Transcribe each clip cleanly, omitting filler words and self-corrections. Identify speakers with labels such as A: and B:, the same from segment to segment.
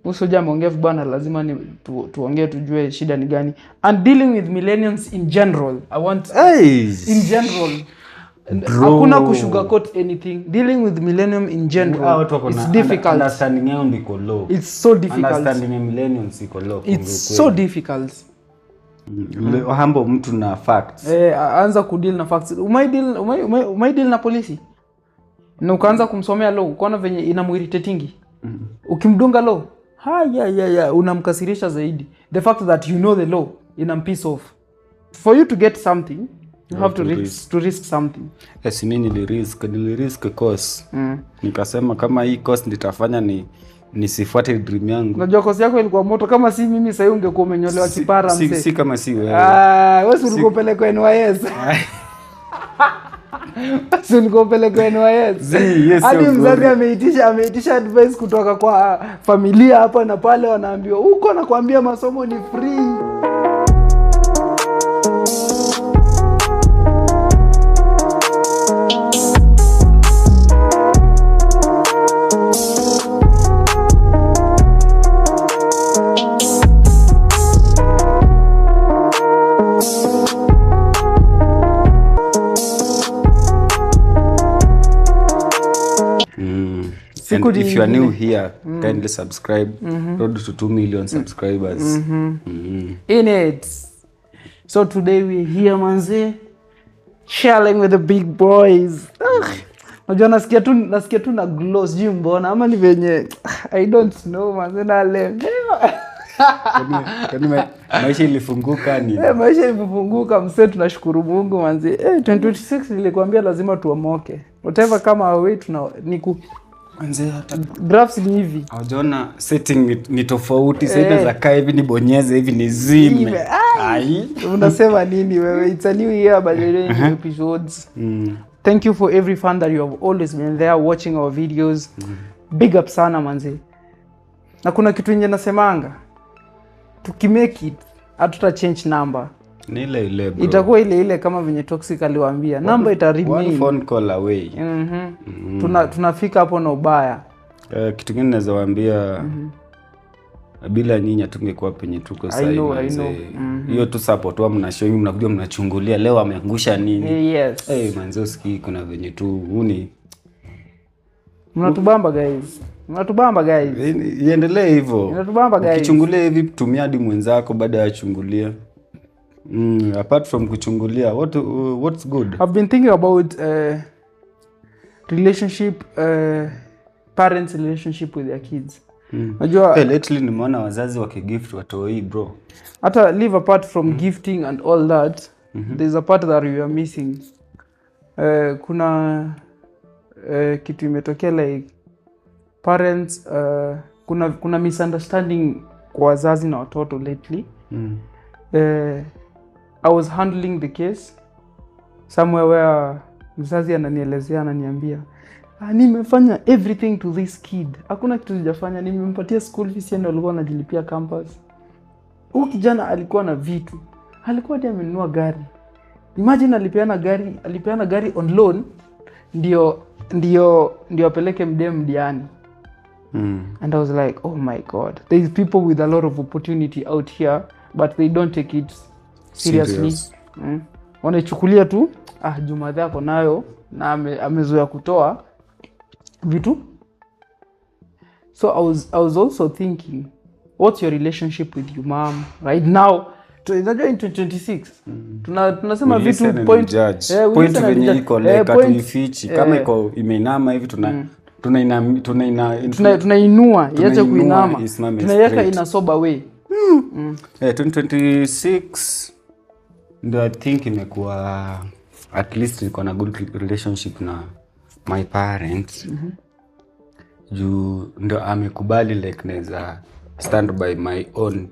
A: Usoja ameongea bwana, lazima ni tuongee tujue shida ni gani. And dealing with millennials in general, I want in general. Hakuna kusugarcoat anything. Dealing with millennium in general, it's difficult.
B: Understanding yao ndiko low.
A: It's so difficult.
B: Understanding millennials iko low.
A: It's so difficult.
B: Hambo mtu na facts.
A: Anza kudeal na facts. Umai deal na polisi. Na ukaanza kumsomea law, ukaona venye inamuirritatingi. Ukimdunga law, unamkasirisha zaidi. The fact that you know the law inampiss off. For you to get something, you have to risk something.
B: Yes, mimi nilirisk course. Nikasema kama hii course nitafanya nisifuate dream yangu.
A: Unajua course yako ilikuwa moto, kama si mimi sasa ungekuwa umenyolewa kipara mzee.
B: Si kama si wewe.
A: Wewe ulikuwa pelekwa NYS. Sio ulikuwa pelekwa NYS.
B: Yes.
A: Hadi mzazi ameitisha advice kutoka kwa familia hapa na pale, wanaambiwa huko nakwambia masomo ni free.
B: And if you are new here, kindly subscribe. Road to 2 million subscribers.
A: In it. So today we're here manze, chilling with the big boys. Unajua nasikia tu na glow sijui mbona ama ni venye I don't know manze, na leo.
B: Maisha ilifunguka ni.
A: Maisha ilifunguka mse, tunashukuru Mungu manze. 2026 nilikwambia lazima tuomoke. Whatever kama away niku
B: manze hata
A: drafts ni hivi.
B: Unaona setting ni tofauti, sasa za kaa hivi nibonyeze hivi nizime. Ai.
A: Unasema nini wewe? It's a new year by the way, new episodes. Thank you for every fan that you have always been there watching our videos. Big up sana manze. Na kuna kitu nje nasemanga, tukimake it hatuta change number.
B: Ni ile bro.
A: Itakuwa ile kama venye Toxic aliwaambia. Number ita remain.
B: One phone call away.
A: Tunafika hapo na ubaya.
B: Kitu kingine naweza waambia, bila nyinyi tungekuwa penye tuko sasa hivi. Hiyo tu support wa mnashow, mnakuja mnachungulia leo ameangusha nini.
A: Yes.
B: Manze usikii kuna venye tu huni.
A: Mnatubamba guys.
B: Iendelee hivyo.
A: Mnatubamba guys.
B: Ukichungulia hivi tumia hadi mwenzako baada ya chungulia. Apart from kuchungulia, what's good?
A: I've been thinking about relationship, parents relationship with their kids. Unajua
B: lately nimeona wazazi wakigift watoi bro.
A: Hata leave apart from gifting and all that, there's a part that we are missing. Kuna kitu imetokea like parents, kuna misunderstanding kwa wazazi na watoto lately. I was handling the case somewhere where mzazi ananielezea, ananiambia nimefanya everything to this kid, hakuna kitu sijafanya, nimempatia school fees yeye alikuwa anajilipia campus. Huyu kijana alikuwa na vitu, alikuwa ndiye amenunua gari. Imagine alipeana gari on loan ndio apeleke mdem mdiani. And I was like, oh my god, there is people with a lot of opportunity out here but they don't take it seriously. Wanaichukulia tu Jumadha yako nayo na amezoea kutoa vitu. So I was also thinking, what's your relationship with your mom right now? Tunajua in 2026 tunasema vitu point
B: venye iko like tuifichi kama iko imeinama hivi
A: tunainua iache kuinama, tunaiweka in a sober way.
B: 2026 ndio I think imekuwa at least niko na good relationship na my parents. Juu ndio amekubali like naweza stand by my own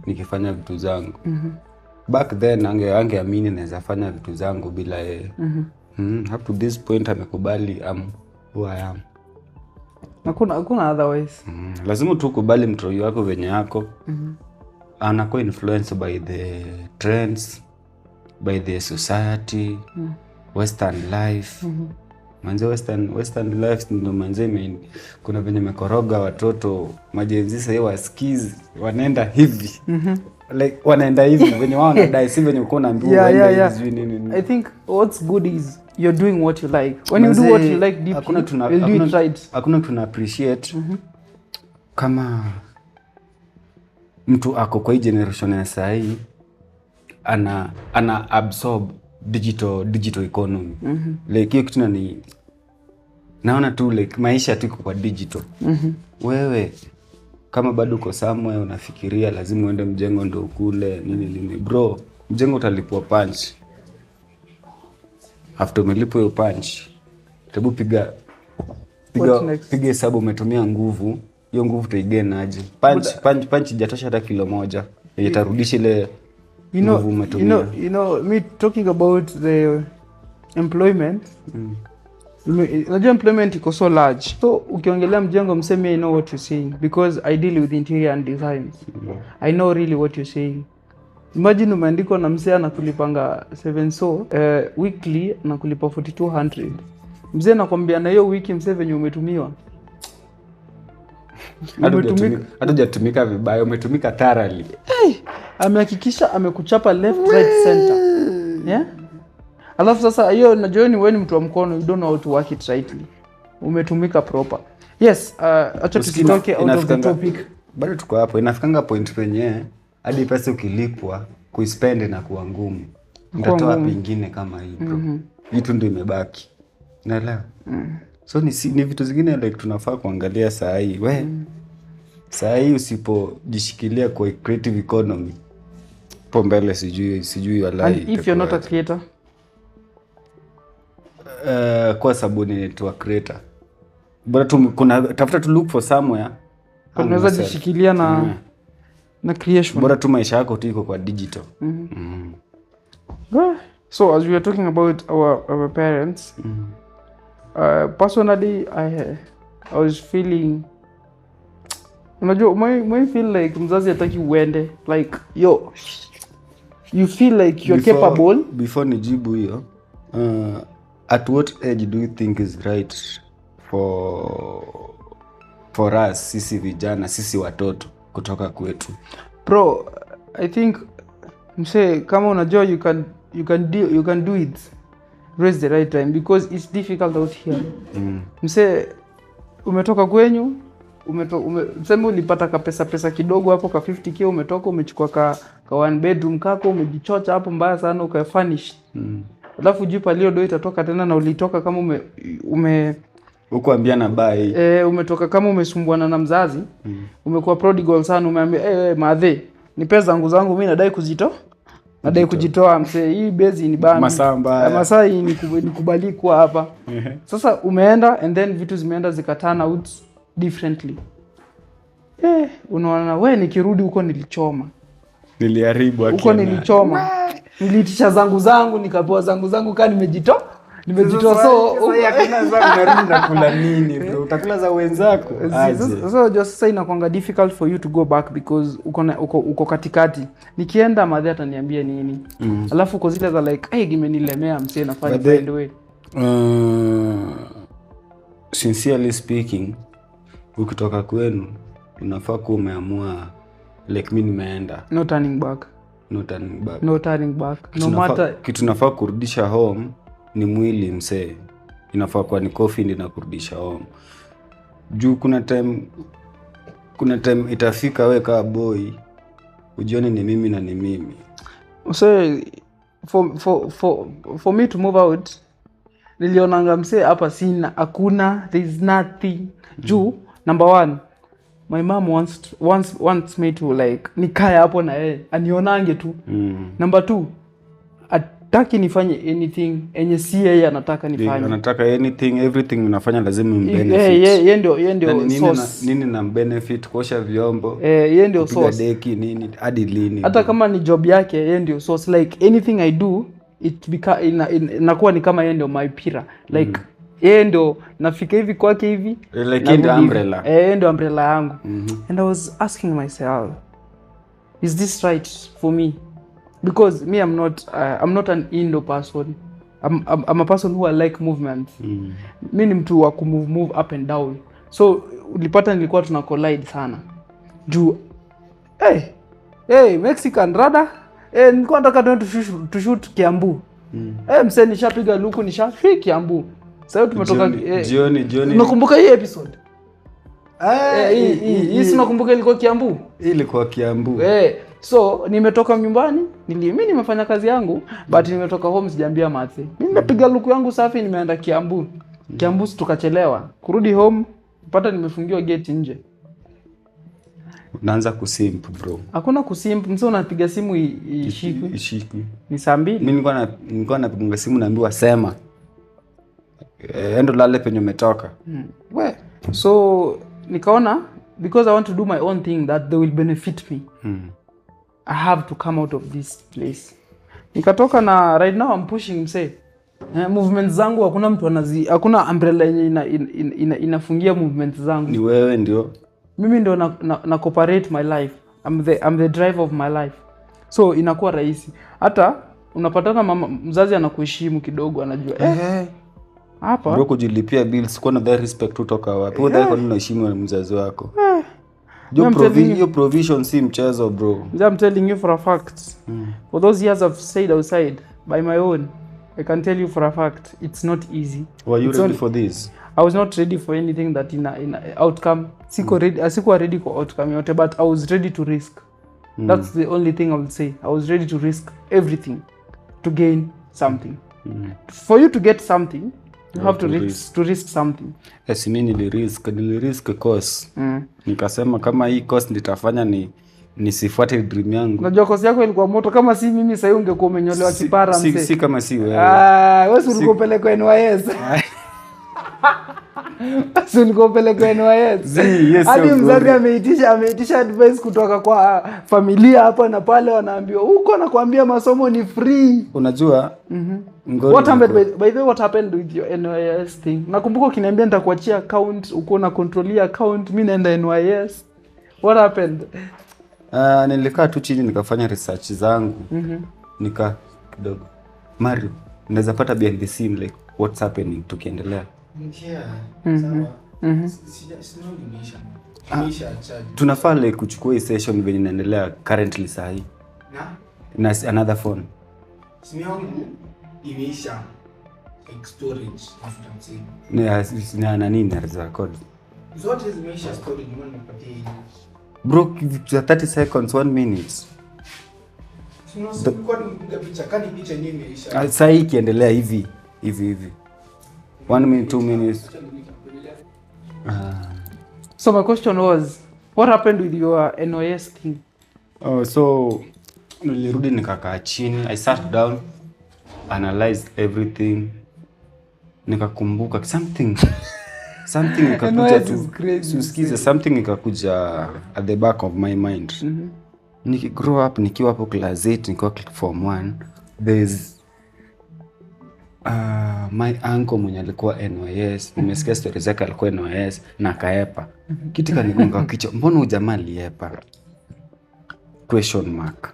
B: nikifanya vitu zangu. Back then angeamini naweza fanya vitu zangu bila yeye. Up to this point amekubali who I am.
A: Hakuna otherwise.
B: Lazima tu kubali mtoi wako venye yako. Anakuwa influenced by the trends, by the society, western life. manze western life ndo manze kuna venye mekoroga watoto majenzi sasa wasikizi wanaenda hivi like wanaenda hivi venye wao wanadai si venye uko unaambiwa hivi nini.
A: I think what's good is you're doing what you like. When you do what you like deeply, you'll do it right.
B: Hakuna tuna appreciate kama mtu ako kwa hii generation ya saa hii ana absorb digital economy. Like hiyo kitu ni naona tu like maisha tu kwa digital. Wewe kama bado uko somewhere unafikiria lazima uende mjengo ndo ukule nini bro, mjengo utalipwa punch. After umelipwa hiyo punch, hebu piga hesabu umetumia nguvu. Hiyo nguvu utaigain aje? Punch jatosha hata kilo moja. Itarudisha ile nguvu umetumia.
A: You know me talking about the employment. Unajua employment iko so large. So ukiongelea mjengo mseme I know what you're saying because I deal with interior and design. I know really what you're saying. Imagine umeandikwa na mzee anakulipanga 7 weekly na kulipa 4200. Mzee anakuambia na hiyo wiki mzee venye umetumiwa.
B: Hatujatumika vibaya, umetumika thoroughly.
A: Amehakikisha amekuchapa left right center. Yeah? Alafu sasa hiyo najua ni wewe ni mtu wa mkono, you don't know how to work it rightly. Umetumika proper. Yes, acha tusitoke out of the topic.
B: Bado tuko hapo, inafikanga point penye hadi pesa ukilipwa kuispend na kuwa ngumu. Mtatoa pingine kama hii bro. Vitu ndio imebaki. Unaelewa? So ni vitu zingine like tunafaa kuangalia saa hii. Saa hii usipojishikilia kwa creative economy po mbele sijui walai.
A: And if you're not a creator?
B: Kwa sababu ni to a creator. Bora kuna tafuta to look for somewhere.
A: Unaweza jishikilia na creation.
B: Bora tu maisha yako tu iko kwa digital.
A: So as we are talking about our parents, personally I was feeling, unajua my feel like mzazi hataki uende like you feel like you're capable.
B: Before nijibu hiyo, at what age do you think is right for us sisi vijana, sisi watoto kutoka kwetu?
A: Bro, I think mse kama unajua you can do it, raise the right time because it's difficult out here. Mse umetoka kwenyu, mseme ulipata pesa kidogo hapo ka 50k, umetoka umechukua ka one bedroom kako, umejichocha hapo mbaya sana ukafurnish. Alafu jipa leo do itatoka tena na ulitoka kama
B: huko ambiana bye.
A: Umetoka kama umesumbuana na mzazi, umekuwa prodigal sana, umeambia madhe ni pesa zangu mimi nadai kujitoa mse, hii bezi ni bana masaa hii nikubali kuwa hapa. Sasa umeenda and then vitu zimeenda zikatana out differently. Unaona wewe nikirudi huko nilichoma,
B: niliharibu
A: huko nilichoma, nilitisha zangu nikapoa zangu kama nimejitoa so
B: yakuna zangu narudi na kula nini bro, utakula za wenzako
A: so just say inakuanga difficult for you to go back because uko katikati. Nikienda madhe ataniambia nini? Alafu uko zile za like imenilemea msee nafanya find way.
B: Sincerely speaking, ukitoka kwenu unafaa kuwa umeamua like mimi nimeenda,
A: no turning back. No matter
B: kitu nafaa kurudisha home ni mwili msee. Inafaa kuwa ni coffee ndio inakurudisha home. Juu kuna time itafika wewe kama boy ujione ni mimi na ni mimi.
A: So for me to move out, nilionanga msee hapa sina, hakuna, there is nothing. Juu number 1, my mom wants me to like nikae hapo na yeye anionange tu. Number 2, ataki nifanye anything enye si yeye anataka nifanye.
B: Anataka everything unafanya lazima mbenefit.
A: Yeye ndio source.
B: Nini na benefit, kuosha vyombo.
A: Yeye ndio source.
B: Deki nini hadi lini.
A: Hata kama ni job yake yeye ndio source, like anything I do inakuwa ni kama yeye ndio my pira. Like yeye ndio nafika hivi kwake hivi
B: like ndio umbrella.
A: Yeye ndio umbrella yangu. And I was asking myself, is this right for me? Because me I'm not an Indo person. I'm a person who I like movement. Mi ni mtu wa move up and down. So ulipata nilikuwa tuna collide sana. Juu Mexican rada. Nilikuwa nataka to shoot Kiambu. Mse nishapiga luku nishafika Kiambu. Sasa tumetoka
B: jioni.
A: Unakumbuka hii episode? Hii unakumbuka ilikuwa Kiambu?
B: Ilikuwa Kiambu.
A: So nimetoka nyumbani, mimi nimefanya kazi yangu, but nimetoka home sijaambia Mathe. Mimi nimepiga luku yangu safi nimeenda Kiambu. Kiambu tukachelewa. Kurudi home, pata nimefungiwa gate nje.
B: Unaanza kusimp bro.
A: Hakuna kusimp, msio unapiga simu ishikwi. Ni saa 2.
B: Mimi nilikuwa napiga simu naambiwa sema. Endo lale penye umetoka.
A: So nikaona because I want to do my own thing that they will benefit me. I have to come out of this place. Nikatoka na right now I'm pushing movements zangu hakuna mtu hakuna umbrella inafungia movements zangu.
B: Ni wewe ndio.
A: Mimi ndio na cooperate my life. I'm the driver of my life. So inakuwa rahisi. Hata unapatana mzazi anakuheshimu kidogo anajua hapa
B: bro kujilipia bills kwa na respect kutoka wapi? Wewe kwa nini unaheshimu mzazi wako? Your provision si mchezo bro.
A: I'm telling you for a fact. For those years I've stayed outside by my own, I can tell you for a fact it's not easy.
B: Were you ready for this?
A: I was not ready for anything that in outcome. Sikuwa ready for outcome yote, but I was ready to risk. That's the only thing I would say. I was ready to risk everything to gain something. For you to get something, you have to risk something.
B: Yes, mimi nilirisk course. Nikasema kama hii course nitafanya nisifuate dream yangu.
A: Unajua course yako ilikuwa moto kama si mimi sasa ungekuwa umenyolewa kipara mse.
B: Si kama si wewe.
A: Wewe ulikopeleka NYS. Ulikopeleka NYS.
B: Yes.
A: Hadi mzazi ameitisha advice kutoka kwa familia hapa na pale wanaambiwa huko nakwambia masomo ni free.
B: Unajua?
A: What happened with your NYS thing? Nakumbuka ukiniambia nitakuachia account, uko na controlia account, mimi naenda NYS. What happened?
B: Nilikaa tu chini nikafanya research zangu. Nika kidogo. Mario, naweza pata behind the scene like what's happening tukiendelea. Tunafaa like kuchukua hii session venye inaendelea currently saa hii. Na another phone.
C: Simu yangu imeisha storage after
B: na nini na record.
C: Zote zimeisha storage mbona nipatie hii.
B: Bro, 30 seconds 1 minute.
C: Sio kwa nipiga picha kani picha yenyewe imeisha.
B: Sasa hii kiendelea hivi. 1 minute 2 minutes.
A: So my question was, what happened with your NYS thing?
B: So nilirudi nikakaa chini, I sat down, analyzed everything. Nikakumbuka something ikakuja tu. Usikize something ikakuja at the back of my mind. Grow up nikiwa hapo class 8 nikiwa form 1. There's my uncle mwenye alikuwa NYS, nimesikia story zake alikuwa NYS na kaepa. Kitu kanigonga kichwa, mbona ujamaa aliepa? Question mark.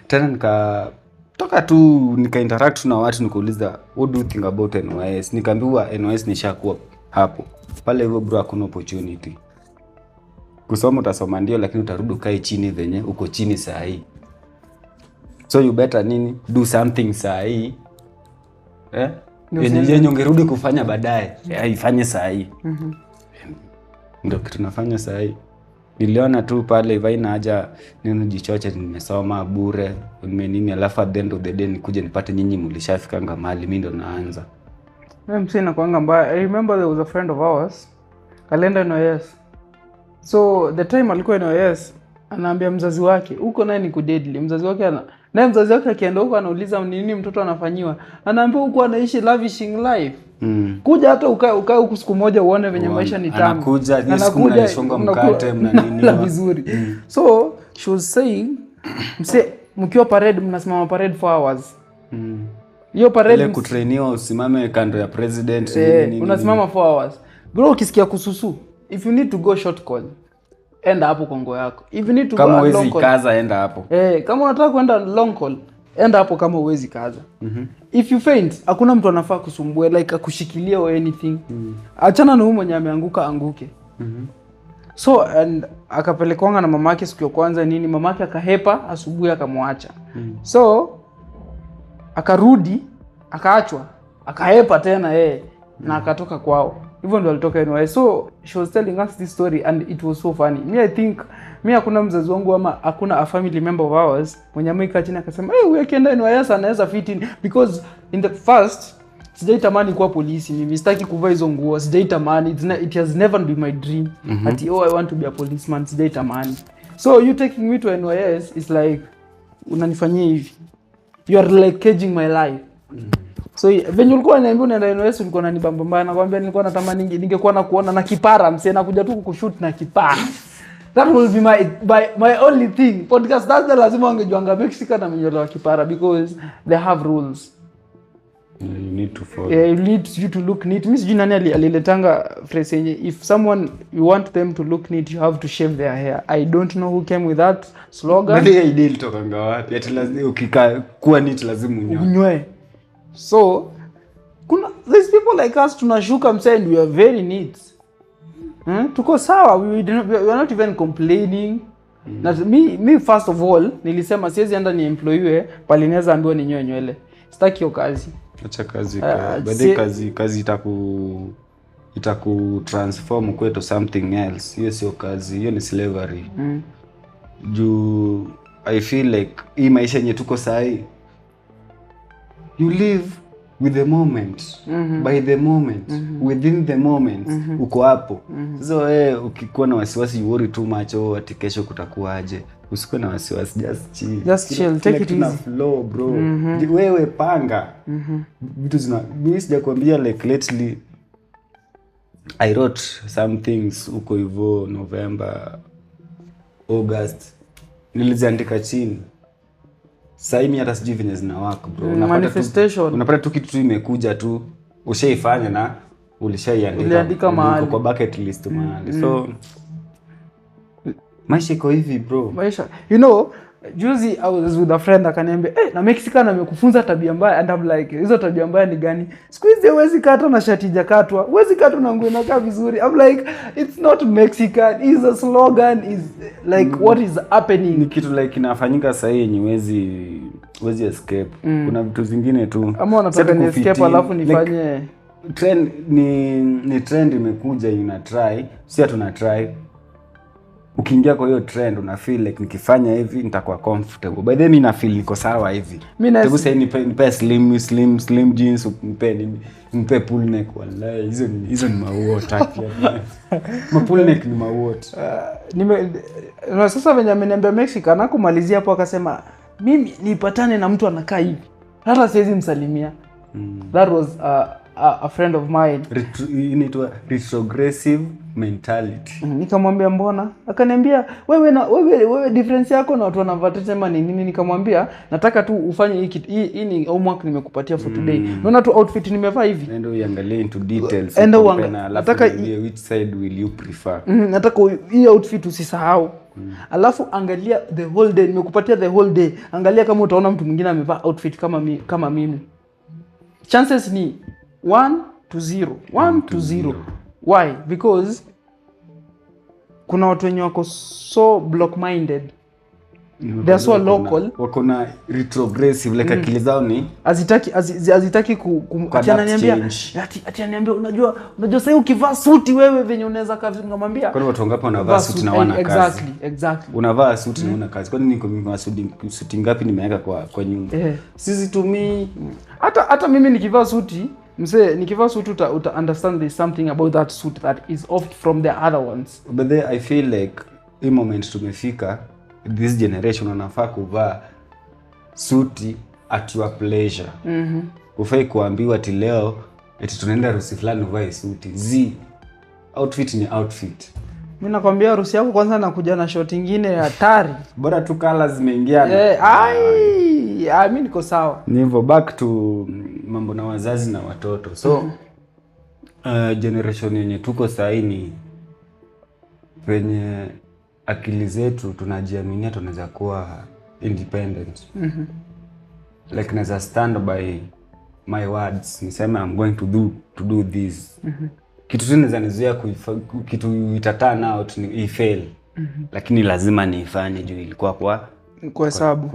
B: Tena nikatoka tu nika-interact na watu nikauliza what do you think about NYS? Nikaambiwa NYS nishakuwa hapo. Pale hivyo bro hakuna opportunity. Kusoma utasoma ndio lakini utarudi kae chini venye uko chini saa hii. So you better do something saa hii. Yenye ungerudi kufanya baadaye, ifanye saa hii. Ndio kitu nafanya saa hii. Niliona tu pale haina haja jichoche nimesoma bure, nini alafu at the end of the day nikuje nipate nyinyi mlishafikanga mahali mimi ndo naanza.
A: Mimi msina kwanga mbaya. I remember there was a friend of ours, Kalenda NYS. So the time alikuwa NYS, anaambia mzazi wake, "Uko naye ni kudedli." Mzazi wake akienda huko anauliza nini mtoto anafanyiwa. Anaambia huko anaishi lavishing life. Kuja hata ukae huko siku moja uone venye maisha ni tamu.
B: Anakuja mnashonga mkate mna nini
A: vizuri. So she was saying, mkiwa parade mnasimama parade for hours. Hiyo parade
B: ile kutrainiwa usimame kando ya president
A: nini. Unasimama 4 hours. Bro ukisikia kususu, if you need to go short call, enda hapo Kongo yako. If you need to
B: kama
A: go long call,
B: kaza enda hapo.
A: Kama unataka kwenda long call, enda hapo kama uwezi kaza. If you faint, hakuna mtu anafaa kusumbue like akushikilia or anything. Achana na huyo mwenye ameanguka anguke. So and akapelekwanga na mamake siku ya kwanza nini, mamake akahepa, asubuhi akamwacha. So akarudi, akaachwa, akahepa tena yeye na akatoka kwao. Hivyo ndo alitoka NYS. So she was telling us this story and it was so funny. Me I think hakuna mzazi wangu ama hakuna a family member of ours mwenye ameika chini akasema huyu akienda NYS anaweza fit in, because in the first sijaitamani kuwa polisi. Mimi sitaki kuvaa hizo nguo, sijaitamani. It has never been my dream. Ati I want to be a policeman, sijaitamani. So you taking me to NYS is like unanifanyia hivi. You are like caging my life. So venye ulikuwa unaniambia unaenda NYS ulikuwa unanibamba mbaya, nakwambia nilikuwa natamani ningekuwa na kuona na kipara msee na kuja tu kukushoot na kipara. That will be my only thing. Podcast that's lazima wangejuanga Mexican na mnyolewa kipara because they have rules.
B: You need to follow.
A: You need you to look neat. Miss Junani aliletanga phrase yenye if someone you want them to look neat you have to shave their hair. I don't know who came with that slogan.
B: Ndio idea ilitokanga wapi? Ati lazima ukikaa kuwa neat lazima unyoe.
A: So these people like us tunashuka msee and we are very neat. Tuko sawa, we are not even complaining. Na me first of all nilisema siwezi enda ni employee pale naweza ambiwa ninyoe nywele. Sitaki hiyo kazi.
B: Acha kazi baadaye kazi itaku transform kwetu something else. Hiyo sio kazi, hiyo ni slavery. Juu I feel like hii maisha yenye tuko sahi, you live with the moment, by the moment, within the moment, uko hapo. So ukikuwa na wasiwasi you worry too much, ati kesho kutakuaje. Usikuwe na wasiwasi, just chill,
A: take it easy.
B: Flow bro. Wewe panga. Vitu mimi sijakwambia like lately I wrote some things uko hivyo November, August. Niliziandika chini. Sasa mimi hata sijui venye zinawaka bro.
A: Manifestation.
B: Unapata tu kitu imekuja tu, ushaifanya na ulishaiandika mahali kwa bucket list mahali. So maisha iko hivi bro.
A: Maisha. You know, juzi I was with a friend akaniambia, na Mexican amekufunza tabia mbaya, and I'm like, hizo tabia mbaya ni gani? Siku hizi huwezi kata na shati jakatwa. Huwezi kata na nguo inakaa vizuri. I'm like, it's not Mexican. It's a slogan. Is like what is happening?
B: Ni kitu like inafanyika sasa yenye huwezi escape. Kuna vitu zingine tu.
A: Ama wanataka ni escape alafu nifanye
B: like, trend ni trend imekuja una try. Sisi tuna try. Ukiingia kwa hiyo trend una feel like nikifanya hivi nitakuwa comfortable. By the way mimi na feel niko sawa hivi. Hebu sasa nipe slim jeans, nipe pull neck wallahi. Hizo ni mauo taki. Pull neck ni mauo.
A: Sasa venye ameniambia Mexican na kumalizia hapo akasema mimi nipatane na mtu anakaa hivi. Hata siwezi msalimia. That was a friend of mine.
B: Inaitwa retrogressive mentality.
A: Nikamwambia mbona? Akaniambia wewe difference yako na watu wanavaa sema ni nini? Nikamwambia nataka tu ufanye hii ni homework nimekupatia for today. Unaona tu outfit nimevaa hivi.
B: Ndio uangalie into details.
A: Nataka
B: which side will you prefer?
A: Nataka hii outfit usisahau. Alafu angalia the whole day, nimekupatia the whole day. Angalia kama utaona mtu mwingine amevaa outfit kama mimi. Chances ni 1 to 0. 1 to 0. Why? Because kuna watu wenye wako so block minded. They are so local.
B: Wako na retrogressive like akili zao ni
A: azitaki ati ananiambia unajua sasa ukivaa suti wewe venye unaweza kazi ngamwambia.
B: Kwani watu wangapi wanavaa suti na wana kazi?
A: Exactly.
B: Unavaa suti na una kazi. Kwani niko mimi suti ngapi nimeweka kwa nyumba? Sisi tumii
A: hata mimi nikivaa suti nikivaa suit uta understand there's something about that suit that is off from the other ones.
B: But then I feel like in moment tumefika this generation unafaa kuvaa suti at your pleasure. Ufai kuambiwa ati leo eti tunaenda harusi fulani uvae suti. Outfit ni outfit.
A: Mimi nakwambia harusi yako kwanza nakuja na short nyingine hatari.
B: Bora tu colors zimeingiana.
A: Mimi niko sawa.
B: Nivo back to mambo na wazazi na watoto. So generation yenye tuko sasa ni penye akili zetu tunajiaminia tunaweza kuwa independent. like naweza stand by my words, niseme I'm going to do this. Kitu tu naweza nizuia kitu itaturn out ni fail. Lakini lazima niifanye juu ilikuwa kwa
A: hesabu.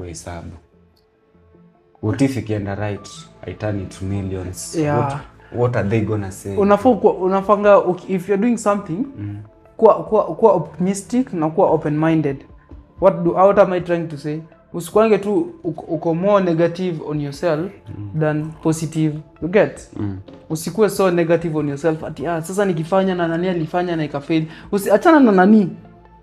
B: What if ikienda right, I turn it to millions?
A: Yeah.
B: What are they gonna say?
A: Unafanga if you're doing something, kuwa optimistic na kuwa open minded. What am I trying to say? Usikwange tu uko more negative on yourself than positive. You get? Usikuwe so negative on yourself ati sasa nikifanya na nani alifanya na ikafail. Usiachana na nani.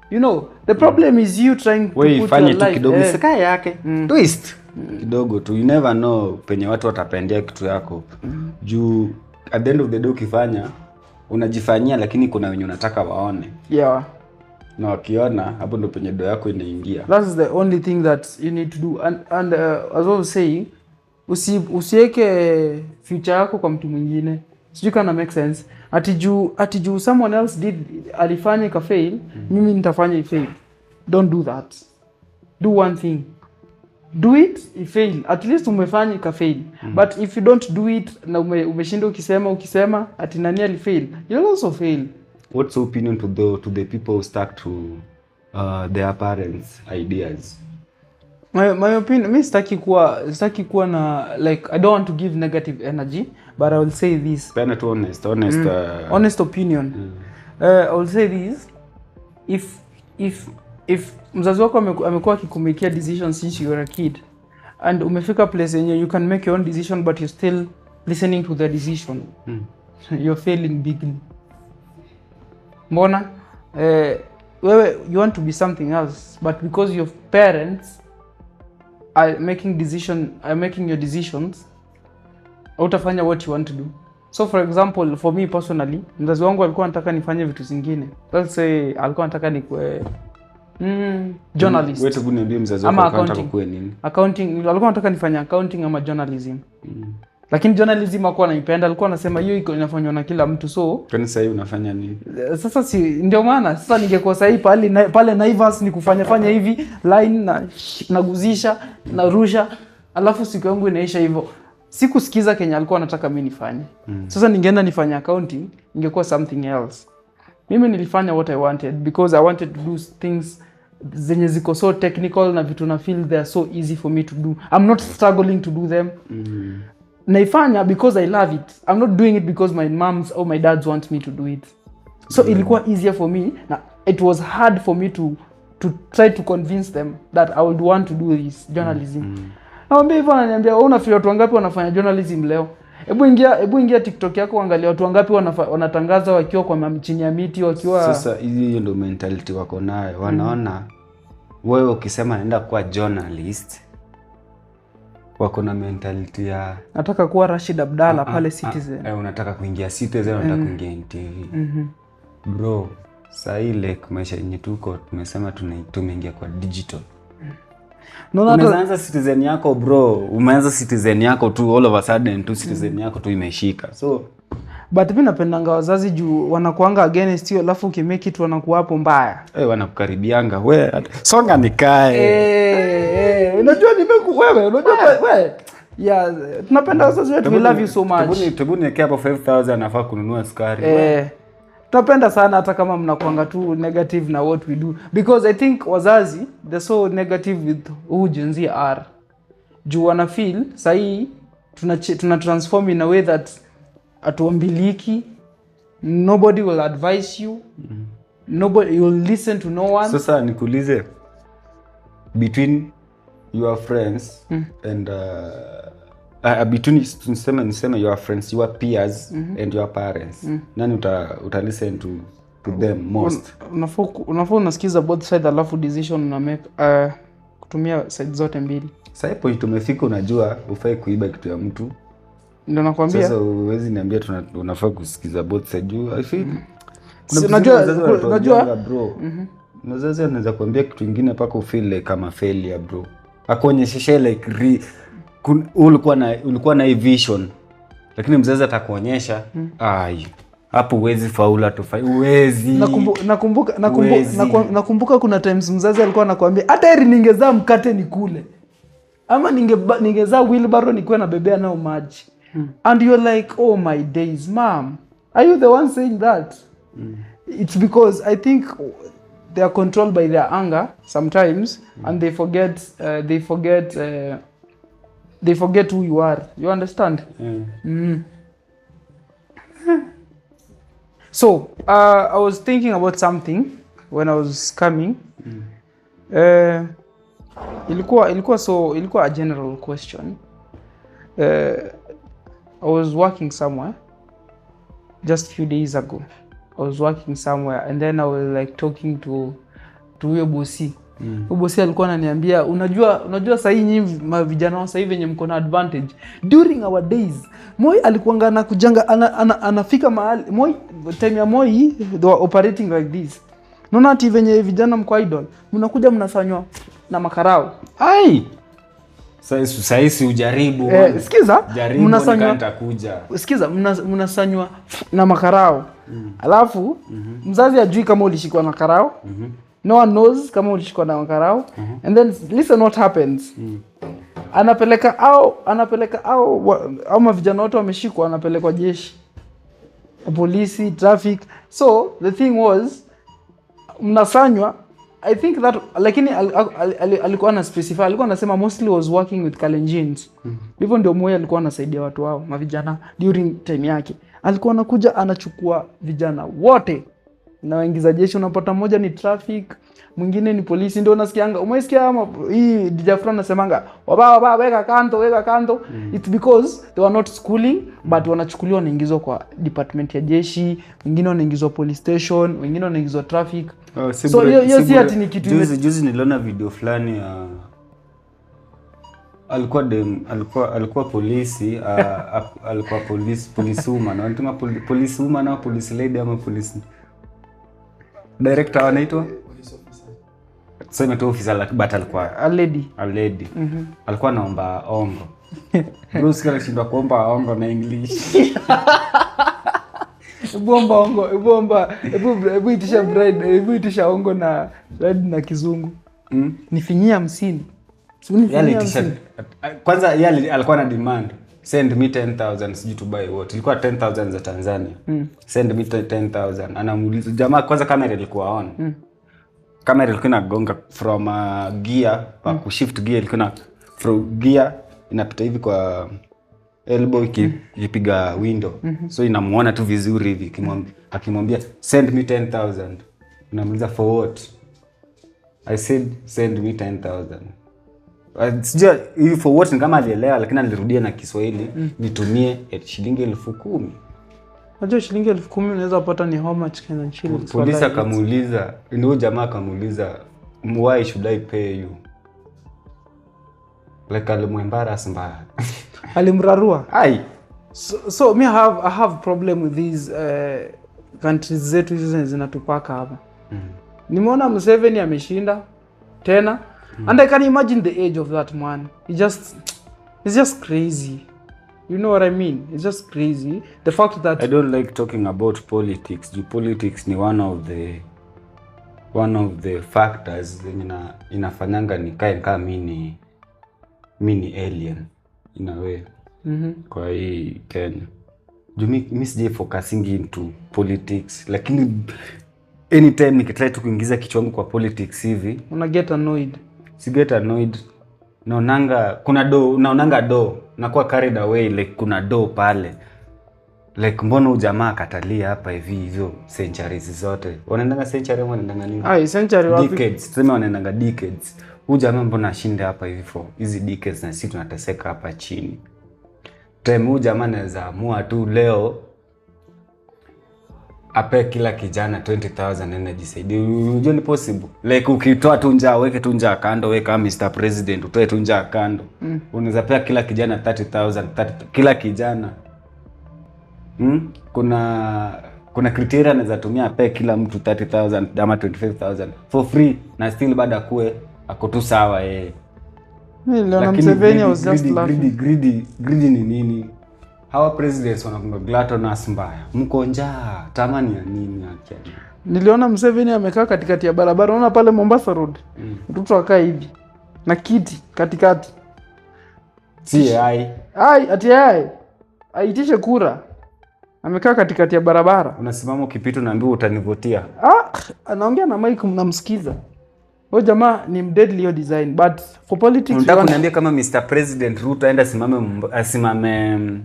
A: You know, the problem is you trying to put your life
B: kidogo sika yake. Twist kidogo tu. You never know penye watu watapendea kitu yako. Juu at the end of the day ukifanya unajifanyia, lakini kuna wenye unataka waone.
A: Yeah.
B: Na wakiona hapo ndo penye do yako inaingia.
A: That's the only thing that you need to do. And as I was saying, usiweke future yako kwa mtu mwingine. Sijui kana make sense. Ati juu someone else alifanya ika fail, mimi nitafanya ifail. Don't do that. Do one thing. Do it, ifail. At least umefanya ika fail. But if you don't do it na umeshinda ukisema ati nani alifail, you'll also fail.
B: What's your opinion to the people who stuck to their parents' ideas?
A: My opinion, mimi sitaki kuwa na like, I don't want to give negative energy, but I will say this.
B: Better honest
A: honest opinion. I will say this. If mzazi wako amekuwa akikumekia decisions since you were a kid, and umefika place yenye you can make your own decision but you're still listening to the decision, you're failing bigly. Mbona wewe you want to be something else, but because your parents are making your decisions, utafanya what you want to do. So for example, for me personally, mzazi wangu alikuwa anataka nifanye vitu zingine. Let's say alikuwa anataka nikuwe journalist.
B: Wewe tu niambie mzazi wako anataka kuwe nini?
A: Accounting, alikuwa anataka nifanye accounting ama journalism. Lakini journalism hakuwa anaipenda, alikuwa anasema hiyo iko inafanywa na kila mtu. So
B: kwani sasa hivi unafanya nini?
A: Sasa si ndio maana sasa ningekuwa sasa hivi pale Naivas ni kufanya hivi line na naguzisha na rusha, alafu siku yangu inaisha hivyo. Sikusikiza Kenya alikuwa anataka mimi nifanye. Sasa ningeenda nifanye accounting, ingekuwa something else. Mimi nilifanya what I wanted because I wanted to do things zenye ziko so technical na vitu na feel they are so easy for me to do. I'm not struggling to do them. Naifanya because I love it. I'm not doing it because my moms or my dads want me to do it. So ilikuwa easier for me. Na it was hard for me to try to convince them that I would want to do this journalism. Naambia hivyo, ananiambia wewe unafikiri watu wangapi wanafanya journalism leo? Hebu ingia TikTok yako angalia watu wangapi wanatangaza wakiwa kwa chini ya miti wakiwa.
B: Sasa hiyo ndio mentality wako nayo. Wanaona wewe ukisema naenda kuwa journalist, wako na mentality ya
A: nataka kuwa Rashid Abdalla pale Citizen.
B: Unataka kuingia Citizen, unataka kuingia NTV. Bro, sasa ile maisha yenye tuko tumesema tumeingia kwa digital. Umeanza Citizen yako bro, umeanza Citizen yako tu all of a sudden tu Citizen yako tu imeshika. So
A: but mimi napendanga wazazi juu wanakuanga against hiyo, alafu ukimake it wanakuwa hapo mbaya.
B: Wanakukaribianga wewe. Songa nikae.
A: Unajua wewe, unajua wewe. Yeah, tunapenda wazazi wetu, we love you so much.
B: Tubuni yake hapo 5000 anafaa kununua sukari.
A: Tunapenda sana hata kama mnakuanga tu negative na what we do, because I think wazazi they're so negative with who Gen Z are. Juu wana feel sahi tuna transform in a way that atuambiliki, nobody will advise you, nobody will listen to no one.
B: Sasa nikuulize, between your friends and between niseme your friends, your peers and your parents, nani uta listen to them most?
A: Unafaa unasikiza both sides, alafu decision una make kutumia side zote mbili.
B: Sasa hapo tumefika, unajua ufai kuiba kitu ya mtu.
A: Ndio nakwambia.
B: Sasa uwezi niambia unafaa kusikiza both sides juu I feel
A: unajua
B: bro. Mzazi anaweza kuambia kitu kingine paka ufeel like kama failure bro. Akuonyeshe like ulikuwa na vision, lakini mzazi atakuonyesha hapo uwezi faula uwezi.
A: Nakumbuka kuna times mzazi alikuwa anakuambia hata heri ningezaa mkate nikule. ama ningezaa wheelbarrow nikuwe na bebea nao maji. And you're like, oh my days, mom, are you the one saying that? It's because I think they are controlled by their anger sometimes, and they forget who you are. You understand? So I was thinking about something when I was coming. Ilikuwa a general question. I was working somewhere just a few days ago. I was working somewhere and then I was like talking to huyo bosi. Huyo bosi alikuwa ananiambia, unajua sasa hivi nyinyi vijana wa sasa hivi wenye mko na advantage. During our days, Moi alikuwa anakujanga anafika mahali. Moi time ya Moi they were operating like this. Naona ati venye vijana mko idol, mnakuja mnasanywa na makarao.
B: Ai. Sasa ujaribu.
A: Sikiza,
B: mnasanywa nitakuja.
A: Sikiza, mnasanywa na makarao. Alafu mzazi ajui kama ulishikwa na karao. No one knows kama ulishikwa na makarao. And then listen what happens. Anapeleka au mavijana wote wameshikwa, anapelekwa jeshi, polisi, traffic. So the thing was, mnasanywa, I think that, lakini alikuwa na specify, alikuwa anasema mostly was working with Kalenjins. Hivyo ndio Moi alikuwa anasaidia watu wao, mavijana during time yake. Alikuwa anakuja anachukua vijana wote na waingiza jeshi. Unapata mmoja ni traffic, mwingine ni polisi. Ndio unasikianga, umesikia ama hii Dijafra anasemanga waba weka kanto. It's because they were not schooling, but wanachukuliwa wanaingizwa kwa department ya jeshi, wengine wanaingizwa police station, wengine wanaingizwa traffic. So hiyo si ati ni kitu.
B: Juzi niliona video fulani ya alikuwa polisi, alikuwa police woman, wanatuma police woman au police lady ama police director wanaitwa sema tu officer, but alikuwa
A: a lady.
B: Alikuwa anaomba ongo. Bruce kala shindwa kuomba ongo na English.
A: Bomba ongo, ebu itisha bride, ebu itisha ongo na bride na kizungu. Nifinyia 50.
B: Yale itisha kwanza, yale alikuwa na demand send me 10,000 sijui to buy what. Ilikuwa 10,000 za Tanzania. Send me 10,000. Anamuuliza jamaa, kwanza kamera ilikuwa on. Kamera ilikuwa inagonga from gear, ku shift gear ilikuwa from gear inapita hivi kwa elbow ikipiga window. So inamuona tu vizuri hivi, akimwambia send me 10,000. Unamuuliza for what? I said send me 10,000. Sijua hivi for what ni kama alielewa, lakini alirudia na Kiswahili, nitumie shilingi 10,000.
A: Unajua shilingi 10,000 unaweza kupata ni how much Kenyan shillings?
B: Polisi akamuuliza, ndio jamaa akamuuliza, why should I pay you? Like alimwembarrass mbaya.
A: Alimrarua.
B: Ai.
A: So me I have problem with these countries zetu hizo zinatupaka hapa. Nimeona Museveni ameshinda tena. And I can imagine the age of that man. It's just crazy. You know what I mean? It's just crazy. The fact that
B: I don't like talking about politics. Politics ni one of the factors inafanyanga nikae kama mini alien in a way. Kwa hii Kenya. Mimi sije focusing into politics, lakini anytime nikitry to kuingiza kichwa changu kwa politics hivi,
A: una get annoyed.
B: Si get annoyed. Naonanga nakuwa carried away, like kuna pale. Like mbona ujamaa katalia hapa hivi hivyo centuries zote. Wanaendanga century ama wanaendanga nini?
A: Century wapi?
B: Decades. Sema wanaendanga decades. Ujamaa mbona ashinda hapa hivi for hizi decades na sisi tunateseka hapa chini. Time ujamaa anaweza amua tu leo ape kila kijana 20,000 energy said. Unajua ni possible. Like ukitoa tu njaa, weke tu njaa kando, weka Mr President, utoe tu njaa kando. Unaweza pea kila kijana 30,000 kila kijana. Kuna criteria anaweza tumia ape kila mtu 30,000 ama 25,000 for free na still baada kuwe ako tu sawa yeye.
A: Niliona Museveni was just laughing.
B: Greedy ni nini? Hawa presidents wanakuwa gluttonous mbaya. Mko njaa, tamani ya nini yake?
A: Niliona Museveni amekaa katikati ya barabara, unaona pale Mombasa Road. Mtoto akaa hivi na kiti katikati.
B: Si AI.
A: Ati aitishe kura. Amekaa katikati ya barabara.
B: Unasimama ukipita unaambiwa utanivotia.
A: Anaongea na mic mnamsikiza. Huyo jamaa ni deadly hiyo design, but for politics
B: unataka kuniambia kama Mr President Ruto aenda asimame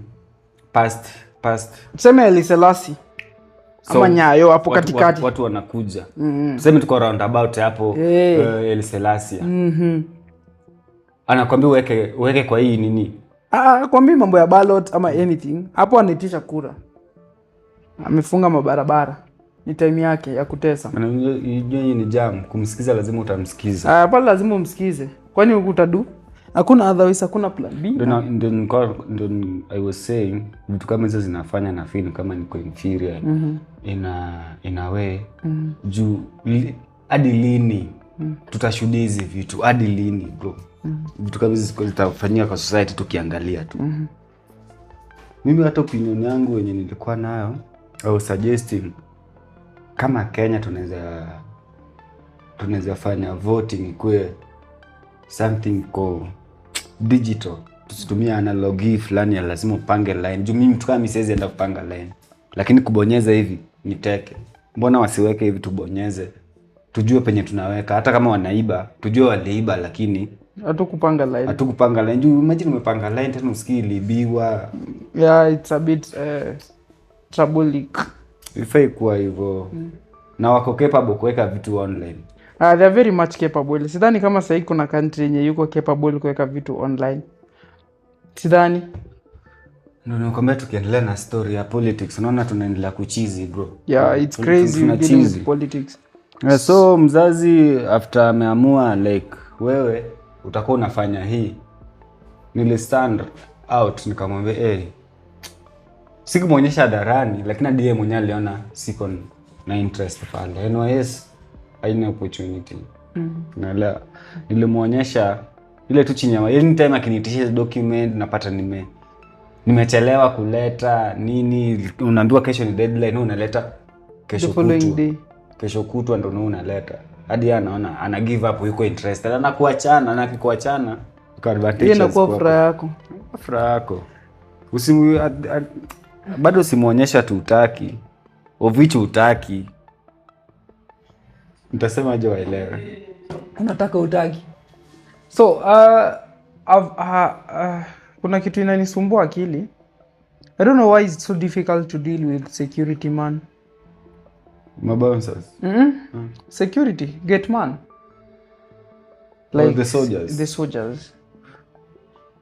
B: past
A: tuseme Eli Selassie ama Nyayo hapo katikati.
B: Watu wanakuja. Tuseme tuko roundabout hapo Eli Selassie. Anakuambia uweke kwa hii nini?
A: Kwambia mambo ya ballot ama anything. Hapo anaitisha kura. Amefunga mabarabara. Ni time yake ya kutesa.
B: Unajua ni jam, kumsikiza lazima utamsikiza.
A: Pale lazima umsikize. Kwani utadu? Hakuna otherwise, hakuna plan B.
B: Ndio I was saying vitu kama hizo zinafanya na feel kama niko inferior in a way. Juu hadi lini tutashuhudia hizi vitu? Hadi lini bro? Vitu kama hizi zitafanyika kwa society tukiangalia tu. Mimi hata opinion yangu yenye nilikuwa nayo au suggesting kama Kenya tunaweza fanya voting kwa something ko digital. Tusitumie analogi fulani ya lazima upange line. Juu mimi mtu kama mimi siwezi enda kupanga line. Lakini kubonyeza hivi niteke. Mbona wasiweke hivi tubonyeze? Tujue penye tunaweka. Hata kama wanaiba, tujue waliiba lakini
A: hatukupanga
B: line. Juu imagine umepanga line tena usikii ilibiwa.
A: Yeah, it's a bit troubling.
B: Ifai kuwa hivyo. Na wako capable kuweka vitu online.
A: They are very much capable. Sidhani kama sasa kuna country yenye yuko capable kuweka vitu online. Sidhani.
B: Ndio nakwambia tukiendelea na story ya politics, unaona tunaendelea kuchizi bro.
A: Yeah, it's crazy dealing with politics.
B: So mzazi after ameamua like wewe utakuwa unafanya hii. Nili stand out nikamwambia sikumwonyesha hadharani lakini ndiye mwenyewe aliona siko na interest pale. NYS haina opportunity. Naelewa. Nilimuonyesha ile tu chini ya anytime akiniitishia document napata nimechelewa kuleta nini, unaambiwa kesho ni deadline, unaleta kesho kutwa. Kesho kutwa ndio unaleta. Hadi anaona ana give up, yuko interested. Anakuachana na akikuachana kwa advantage.
A: Yeye anakuwa
B: furaha yako. Bado simuonyesha tu utaki. Ovichu utaki. Nitasema aje waelewe.
A: Unataka utaki. So, kuna kitu inanisumbua akili. I don't know why it's so difficult to deal with security man.
B: Mabouncers.
A: Security, gate man. Like
B: the soldiers.
A: The soldiers.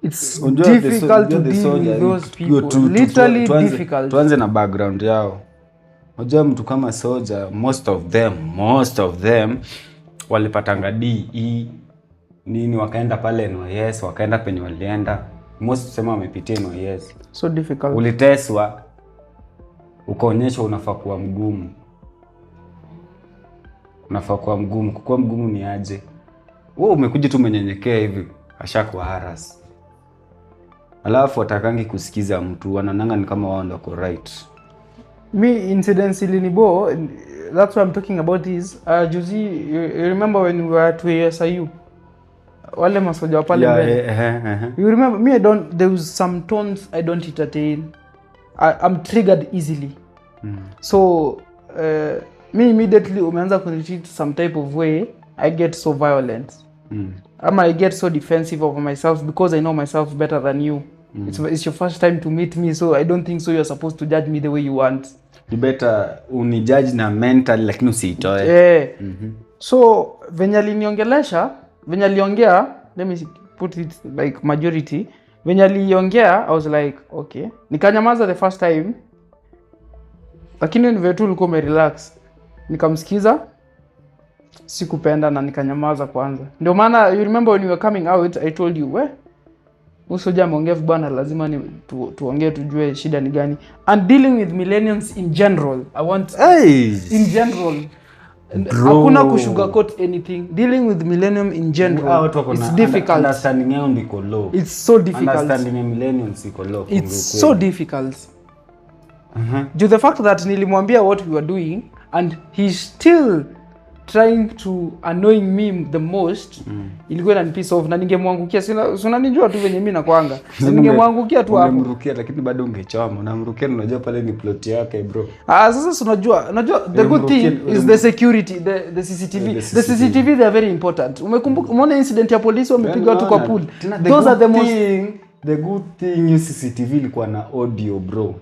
A: It's difficult to deal with those people. Literally difficult.
B: Tuanze na background yao. Unajua mtu kama soldier, most of them walipatanga DE nini wakaenda pale NYS, wakaenda penye walienda. Most sema wamepitia NYS.
A: So difficult.
B: Uliteswa, ukaonyeshwa unafaa kuwa mgumu. Kukua mgumu ni aje? Wewe umekuja tu umenyenyekea hivi, ashakuwa harass. Alafu watakangi kusikiza mtu, wanananga ni kama wao ndio right.
A: Me incidentally nibo, that's what I'm talking about is Juzi, you remember when we were at ASIU? Wale masoja pale mbele. You remember me, there was some tones I don't entertain. I'm triggered easily. So me immediately umeanza kunitreat some type of way, I get so violent. I get so defensive of myself because I know myself better than you. It's your first time to meet me, so I don't think so you're supposed to judge me the way you want.
B: You better unijudge na mental lakini usiitoe.
A: So venye aliongea, let me put it like majority. Venye aliongea, I was like, okay. Nikanyamaza the first time. Lakini ni vetu ulikuwa umerelax. Nikamsikiza, sikupenda na nikanyamaza kwanza. Ndio maana you remember when you were coming out, I told you, usoja ameongea bwana, lazima ni tuongee tujue shida ni gani. And dealing with millennials in general, I want in general. Hakuna kusugarcoat anything. Dealing with millennium in general, it's difficult.
B: Understanding yao ndiko low.
A: It's so difficult.
B: Understanding millennials iko low.
A: It's so difficult. Due the fact that nilimwambia what we were doing and he still trying to annoying me the most ilikuwa inani piss off, na ningemwangukia sina nijua tu venye mimi nakwanga. Ningemwangukia tu hapo.
B: Unamrukia lakini bado ungechoma. Unamrukia unajua pale ni plot yake bro.
A: Sasa unajua the good thing is the security, the CCTV. The CCTV they are very important. Umekumbuka umeona incident ya polisi wamepiga watu kwa pool. Those are the most
B: the good thing is CCTV ilikuwa na audio bro.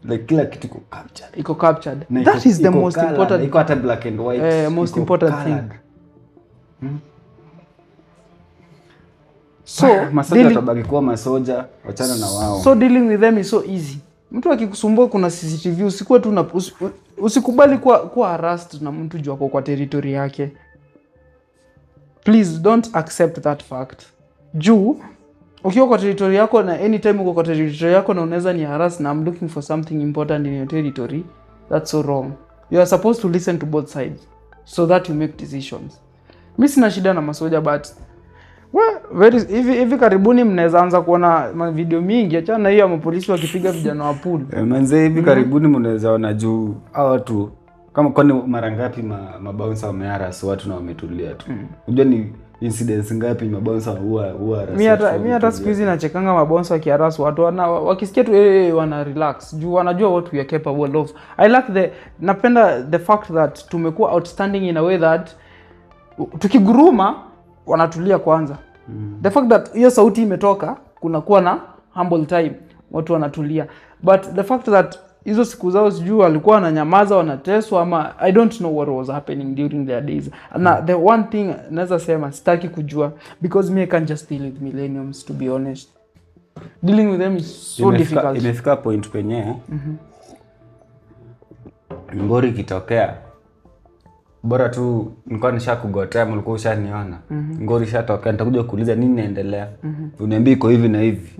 B: Like kila kitu
A: iko captured. That is the most important.
B: Iko hata black and white.
A: Most important thing. So
B: masoja tabaki kuwa masoja, wachana na wao.
A: So dealing with them is so easy. Mtu akikusumbua kuna CCTV, usikuwe tu usikubali kuwa harassed na mtu juu kwa territory yake. Please don't accept that fact. Juu ukiwa kwa territory yako na anytime uko kwa territory yako na unaweza ni harass na I'm looking for something important in your territory, that's so wrong. You are supposed to listen to both sides so that you make decisions. Mimi sina shida na masoja but hivi karibuni mnaweza anza kuona video mingi achana na hiyo ya polisi wakipiga vijana wa pool.
B: Manze hivi karibuni mnaweza ona juu hao watu kama kwani mara ngapi mabouncer wameharas watu na wametulia tu. Unajua ni incidents ngapi mabouncer huwa
A: mimi hata siku hizi nachekanga mabouncer wakiharas watu wakisikia tu wana relax juu wanajua what we are capable of. I like napenda the fact that tumekuwa outstanding in a way that tukiguruma wanatulia kwanza. The fact that hiyo sauti imetoka kunakuwa na humble time, watu wanatulia. But the fact that hizo siku zao sijui walikuwa wananyamaza wanateswa ama I don't know what was happening during their days. And the one thing naweza sema sitaki kujua because me I can't just deal with millennials to be honest. Dealing with them is so difficult.
B: Imefika point penye ngori kitokea bora tu nilikuwa nishakugotea mlikuwa ushaniona. Ngori shatokea nitakuja kuuliza nini inaendelea. Uniambie iko hivi na hivi.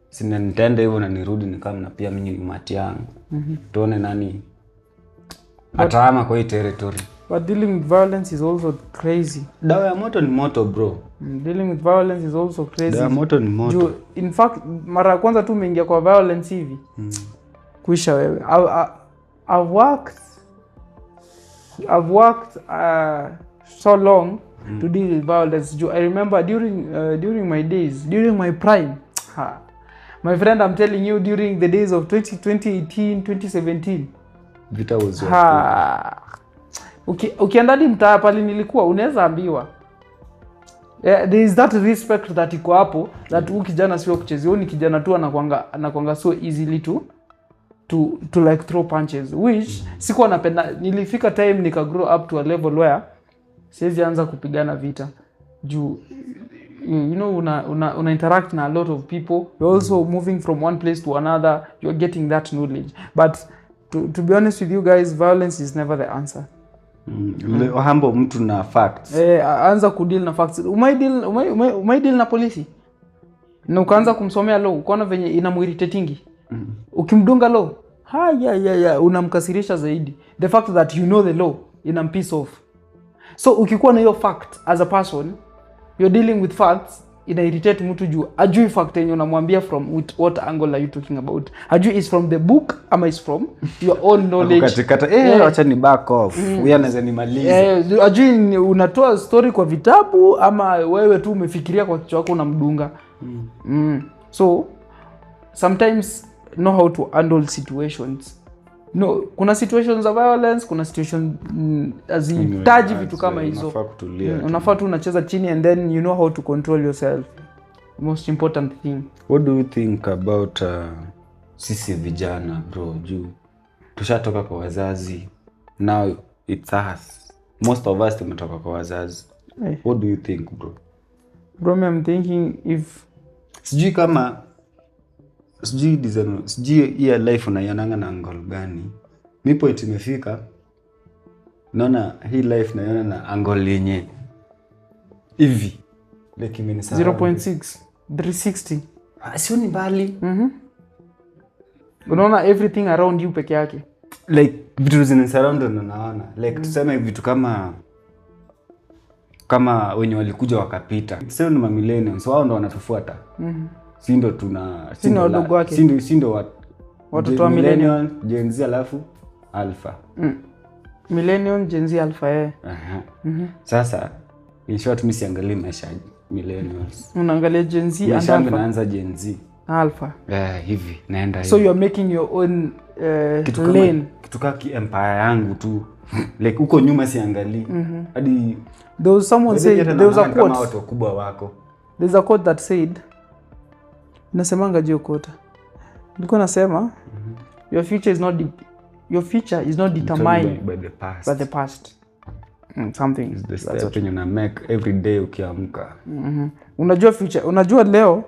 B: Sina nitaenda hivyo na nirudi nikama na pia mimi mati yangu. Tuone nani ataama kwa hii territory.
A: But dealing with violence is also crazy.
B: Dawa ya moto ni moto bro.
A: Dealing with violence is also crazy.
B: Dawa ya moto ni moto.
A: In fact mara kwanza tu umeingia kwa violence hivi. Kuisha wewe. I've worked so long to deal with violence. I remember during my days, during my prime. My friend, I'm telling you, during the days of 2018, 2017.
B: Vita was
A: ukienda hadi mtaa pale nilikuwa unaweza ambiwa. There is that respect that iko hapo that ukijana sio kuchezea, ni kijana tu anakuanga so easily to like throw punches, which sikuwa napenda. Nilifika time nika grow up to a level where siwezi anza kupigana vita juu you know una interact na a lot of people. You're also moving from one place to another. You're getting that knowledge. But to be honest with you guys, violence is never the answer.
B: Hambo mtu na facts.
A: Anza kudeal na facts. Umedeal na polisi na ukaanza kumsomea law, ukaona venye inamuirritatingi. Ukimdunga law unamkasirisha zaidi. The fact that you know the law inampiss off. So ukikuwa na hiyo fact as a person, you're dealing with facts, ina irritate mtu juu ajui fact yenye unamwambia from what angle are you talking about. Ajui is from the book ama is from your own knowledge.
B: Acha ni back off. Huyu anaweza nimalize.
A: Ajui unatoa story kwa vitabu ama wewe tu umefikiria kwa kichwa chako unamdunga. So sometimes know how to handle situations. No, kuna situations of violence, kuna situation azihitaji vitu kama hizo. Unafaa tu unacheza chini and then you know how to control yourself. Most important thing.
B: What do you think about sisi vijana bro? Juu tushatoka kwa wazazi. Now it's us. Most of us tumetoka kwa wazazi. What do you think bro?
A: Bro, I'm thinking if
B: sijui kama sijui hii life unaionanga na angle gani. Mi point imefika naona hii life naiona na angle yenye hivi like imenisa
A: 0.6 360.
B: Sio ni mbali.
A: Unaona everything around you peke yake.
B: Like vitu zina surround na naona like tuseme vitu kama wenye walikuja wakapita. Sio ni millennials, wao ndo wanatufuata. Si ndo
A: wadogo wake.
B: Si ndo watoto wa millennial, Gen Z alafu alpha.
A: Millennial, Gen Z, Alpha.
B: Sasa in short mimi siangalie maisha millennials.
A: Unaangalia Gen Z and Alpha.
B: Naanza Gen Z.
A: Alpha.
B: Hivi naenda hivi.
A: So you are making your own lane.
B: Kitu kama empire yangu tu. Like uko nyuma siangalie. Hadi
A: there was someone said, there was a quote
B: kama watu wakubwa wako.
A: There's a quote that said, nasemanga jio quote. Nilikuwa nasema your future is not determined
B: by the past.
A: By the past. Something
B: is the step you na make every day ukiamka.
A: Unajua future, unajua leo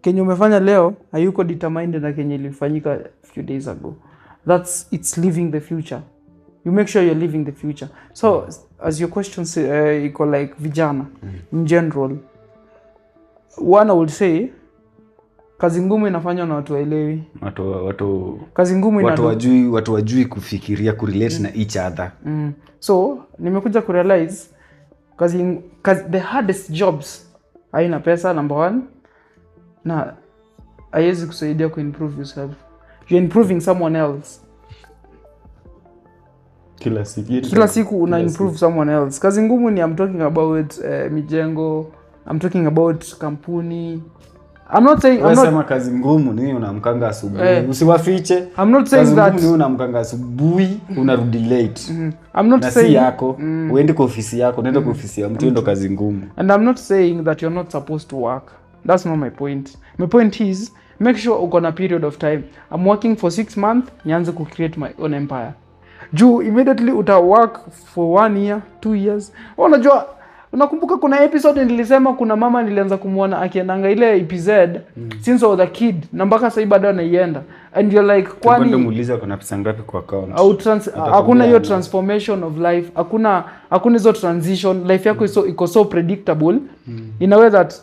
A: kenye umefanya leo hayuko determined na kenye ilifanyika few days ago. It's living the future. You make sure you're living the future. So as your question iko like vijana in general, one I would say kazi ngumu inafanywa na watu waelewi. Kazi ngumu
B: watu wajui kufikiria kurelate na each other.
A: So nimekuja kurealize kazi the hardest jobs haina pesa, number one, na haiwezi kusaidia kuimprove yourself. You're improving someone else. Kila siku una improve someone else. Kazi ngumu ni I'm talking about mijengo, I'm talking about kampuni. I'm not saying
B: unasema kazi ngumu nini unamkanga asubuhi. Usiwafiche.
A: I'm not saying that
B: kazi ngumu unamkanga asubuhi unarudi late.
A: I'm not saying
B: yako uende kwa ofisi yako, unaenda kwa ofisi ya mtu ndo kazi ngumu.
A: And I'm not saying that you're not supposed to work. That's not my point. My point is make sure uko na period of time. I'm working for 6 months, nianze ku create my own empire. Juu immediately uta work for 1 year, 2 years. Unajua unakumbuka kuna episode nilisema kuna mama nilianza kumuona akiendanga ile EPZ since I was a kid na mpaka sasa bado anaienda. And you're like kwani
B: ndio muuliza kuna pesa ngapi kwa account?
A: Hakuna hiyo transformation of life. Hakuna hizo transition. Life yako iko so predictable. In a way that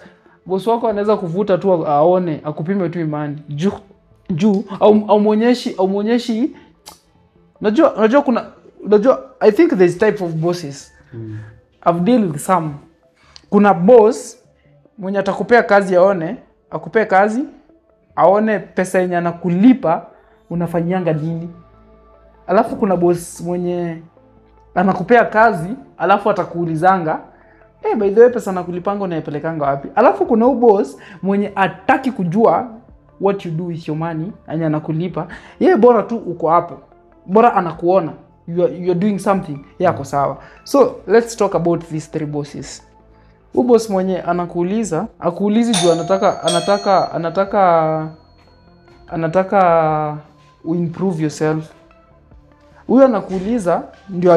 A: boss wako anaweza kuvuta tu aone, akupime tu imani. Juu au muonyeshi. Unajua I think there's type of bosses. I've dealt with some. Kuna boss mwenye atakupea kazi akupea kazi, aone pesa yenye anakulipa unafanyanga nini. Alafu kuna boss mwenye anakupea kazi, alafu atakuulizanga, by the way pesa nakulipanga unaipelekanga wapi? Alafu kuna huyo boss mwenye hataki kujua what you do with your money, anakulipa. Yeye bora tu uko hapo. Bora anakuona you're doing something, yako sawa. So let's talk about these 3 bosses. Huyo boss mwenye akuulizi juu anataka improve yourself. Huyo anakuuliza ndio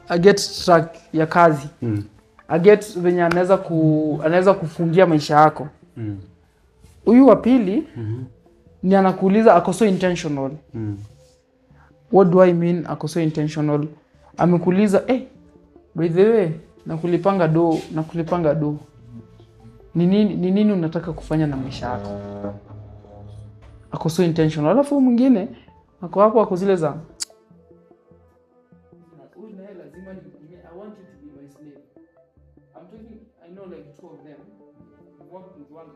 A: I get track ya kazi. I get venye anaweza kufungia maisha yako. Huyu wa pili ni anakuuliza ako so intentional. What do I mean ako so intentional? Amekuuliza by the way nakulipanga do. Ni nini unataka kufanya na maisha yako? Ako so intentional. Alafu mwingine ako hapo ako zile za huyu naye lazima I want you to be my slave. I know like 2 of them. Work with one.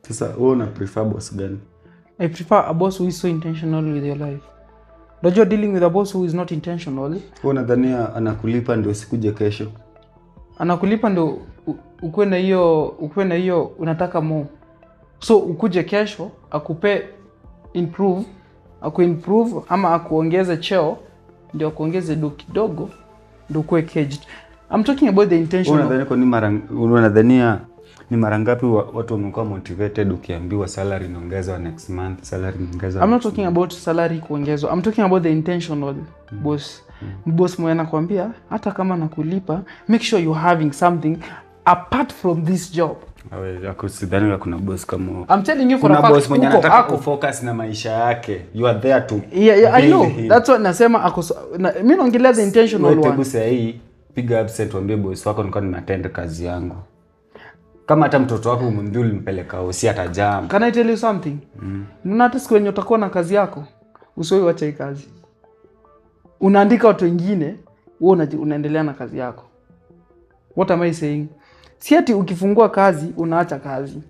B: Sasa wewe una prefer boss gani?
A: I prefer a boss who is so intentional with your life. Don't you dealing with a boss who is not intentional?
B: Wewe unadhania anakulipa ndio usikuje kesho?
A: Anakulipa ndio ukue na hiyo unataka more. So ukuje kesho akupe improve ama akuongeze cheo ndio kuongeze do kidogo ndio kuwe caged. I'm talking about the intention.
B: Unadhania ni mara ngapi watu wamekuwa motivated ukiambiwa salary inaongezwa next month, salary inaongezwa?
A: I'm not talking about salary kuongezwa. I'm talking about the intentional boss. Boss mwenye anakuambia hata kama nakulipa, make sure you're having something apart from this job.
B: Sidhani kuna boss kama
A: I'm telling you for a fact.
B: Boss mwenye anataka kufocus na maisha yake. You are there to
A: I know. That's what nasema mimi naongelea the intentional one.
B: Hebu sasa hii piga absent waambie boss wako nilikuwa ninatenda kazi yangu. Kama hata mtoto wako umwambie ulimpeleka hosi atajam.
A: Can I tell you something? Hata siku yenye utakuwa na kazi yako, usiwache kazi. Unaandika watu wengine, wewe unaendelea na kazi yako. What am I saying? Si ati ukifungua kazi unaacha kazi.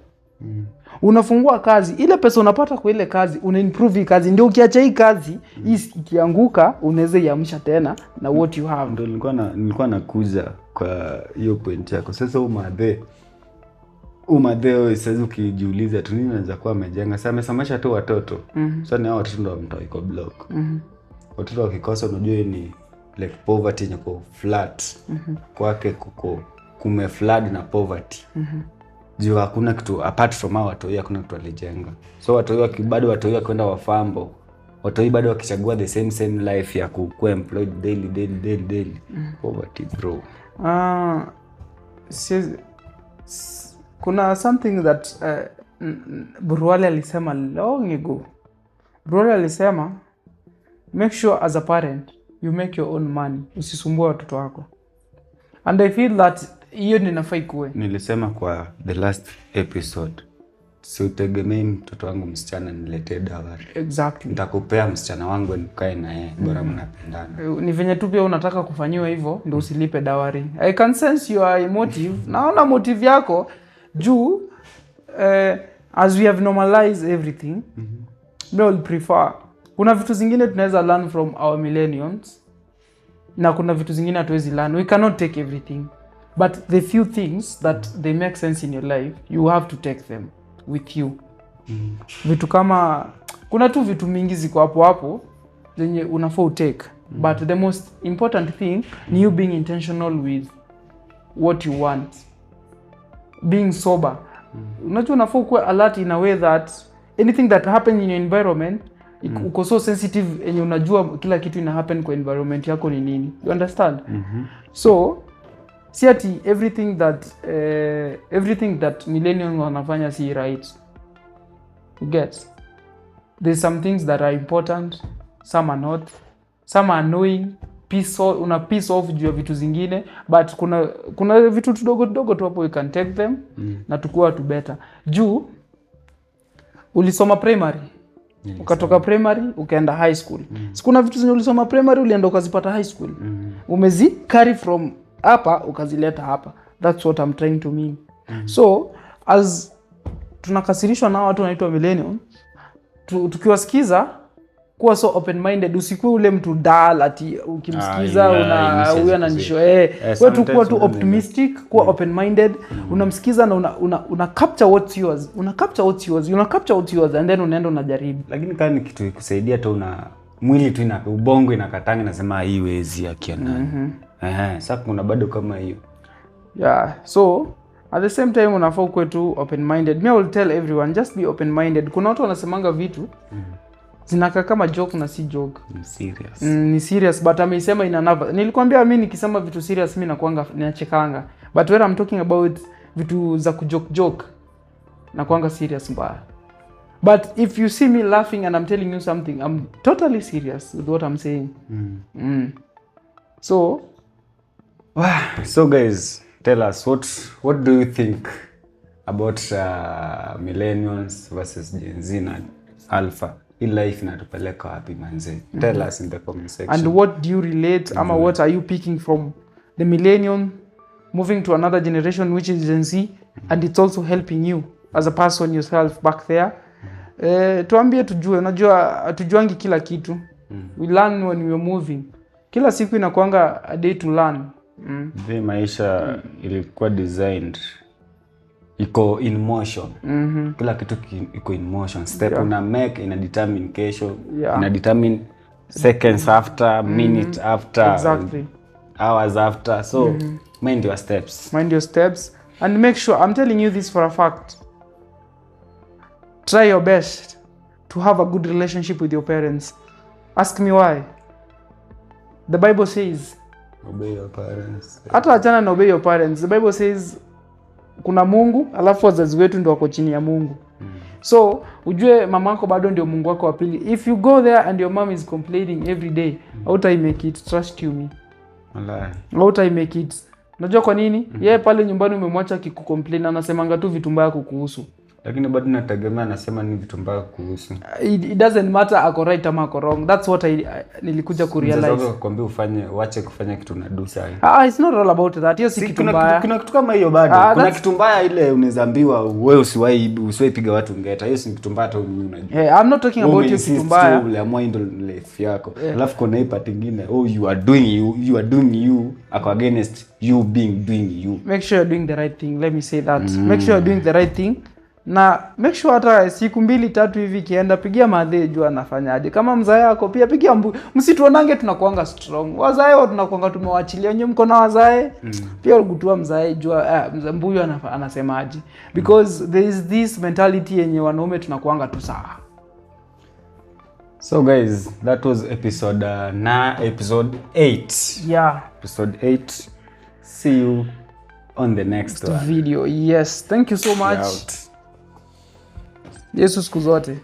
A: unafungua kazi, ile pesa unapata kwa ile kazi una improve hii kazi, ndio ukiacha hii kazi hii ikianguka unaweza iamsha tena na what you have.
B: Ndio nilikuwa nakuja kwa hiyo point yako. Sasa umadhe sasa ukijiuliza tu nini anaweza kuwa amejenga. Sasa amesamasha tu watoto. Sasa ni hao watoto ndio mtoi kwa block. Watoto wakikosa unajua ni like poverty yenye kwa flat. Kwake kume flood na poverty. Juu hakuna kitu apart from hao watu, hakuna kitu alijenga. So watu bado watu kwenda wafambo. Watu bado wakichagua the same life ya kuwa employed daily. Poverty bro.
A: Kuna something that Burwale alisema long ago. Burwale alisema make sure as a parent you make your own money. Usisumbue watoto wako. And I feel that hiyo ninafai kuwe.
B: Nilisema kwa the last episode, si utegemei mtoto wangu msichana niletee dawari.
A: Exactly.
B: Nitakupea msichana wangu nikae na yeye bora mnapendana.
A: Ni venye tu pia unataka kufanyiwa hivyo ndio usilipe dawari. I can sense your motive. Naona motive yako juu as we have normalized everything. We all prefer. Kuna vitu zingine tunaweza learn from our millennials. Na kuna vitu zingine hatuwezi learn. We cannot take everything. But the few things that they make sense in your life, you have to take them with you. Vitu kama kuna tu vitu mingi ziko hapo zenye unafaa utake. But the most important thing ni you being intentional with what you want. Being sober. Unajua unafaa kuwa alert in a way that anything that happens in your environment, uko so sensitive yenye unajua kila kitu ina happen kwa environment yako ni nini. You understand? So see ati everything that millennials wanafanya si right. You get? There's some things that are important, some are not, some are annoying, piece off juu ya vitu zingine, but kuna vitu tudogo tu hapo you can take them na tukua tu better. Juu ulisoma primary, ukatoka primary ukaenda high school. Sikuna vitu zenye ulisoma primary ulienda ukazipata high school. Umezi carry from hapa ukazileta hapa. That's what I'm trying to mean. So as tunakasirishwa na watu wanaitwa millennial, tukiwasikiza kuwa so open minded, usikuwe ule mtu dull ati ukimsikiza huyo ananisho wewe tu kuwa tu optimistic, kuwa open minded, unamsikiza na una capture what's yours, una capture what's yours and then unaenda unajaribu.
B: Lakini kama ni kitu kusaidia tu mwili tu ubongo inakatanga nasema hii wezi akiana. Sasa kuna bado kama hiyo.
A: Yeah, so at the same time unafaa kuwa tu open minded. Me I will tell everyone just be open minded. Kuna watu wanasemanga vitu zinaka kama joke na si joke.
B: Serious.
A: Ni serious but ameisema in another. Nilikwambia mimi nikisema vitu serious mimi nakuanga ninachekanga. But when I'm talking about vitu za kujoke nakuanga serious mbaya. But if you see me laughing and I'm telling you something, I'm totally serious with what I'm saying. So
B: guys, tell us what do you think about millennials versus Gen Z na Alpha? In life inatupeleka wapi manze? Tell us in the comment section.
A: And what do you relate ama what are you picking from the millennial moving to another generation which is Gen Z, and it's also helping you as a person yourself back there. Tuambie tujue, unajua tujuangi kila kitu. We learn when we are moving. Kila siku inakuanga a day to learn.
B: Maisha ilikuwa designed iko in motion. Kila kitu iko in motion. Step una make ina determine kesho, ina determine seconds after, minute after,
A: exactly,
B: hours after. So mind your steps and make sure, I'm telling you this for a fact, try your best to have a good relationship with your parents. Ask me why. The Bible says obey your parents.
A: Hata achana na obey your parents. The Bible says kuna Mungu, alafu wazazi wetu ndio wako chini ya Mungu. So, ujue mamako bado ndio Mungu wako wa pili. If you go there and your mom is complaining every day, how do I make it? Trust you me.
B: Wallahi.
A: How do I make it? Unajua kwa nini? Yeye pale nyumbani umemwacha akikucomplain, anasemanga tu vitu mbaya kukuhusu.
B: lakini bado nategemea anasema ni vitu mbaya kuhusu.
A: It doesn't matter ako right ama ako wrong. That's what nilikuja kurealize.
B: Sasa kwambia uache kufanya kitu na do sahi.
A: It's not all about that. Hiyo si kitu mbaya.
B: Kuna kitu kama hiyo bado. Kuna kitu mbaya ile unazaambiwa wewe usiwahi piga watu ngeta. Hiyo si kitu mbaya hata unajua.
A: I'm not talking about hiyo kitu mbaya.
B: Uliamua ndio life yako. Alafu kuna hii part nyingine, you are doing you against you doing you.
A: Make sure you're doing the right thing. Let me say that. Make sure you're doing the right thing. Na make sure hata siku 2-3 hivi kienda pigia madhe jua anafanyaje. Kama mzae yako pia pigia msituonange tunakuanga strong. Wazae wao tunakuanga tumewaachilia nyewe mko na wazae. Pia ugutua mzae jua mbuyu anasemaje. Because there is this mentality yenye wanaume tunakuanga tu sawa.
B: So guys, that was episode 8.
A: Yeah.
B: Episode 8. See you on the next
A: video. Yes. Thank you so much. Yesu siku zote.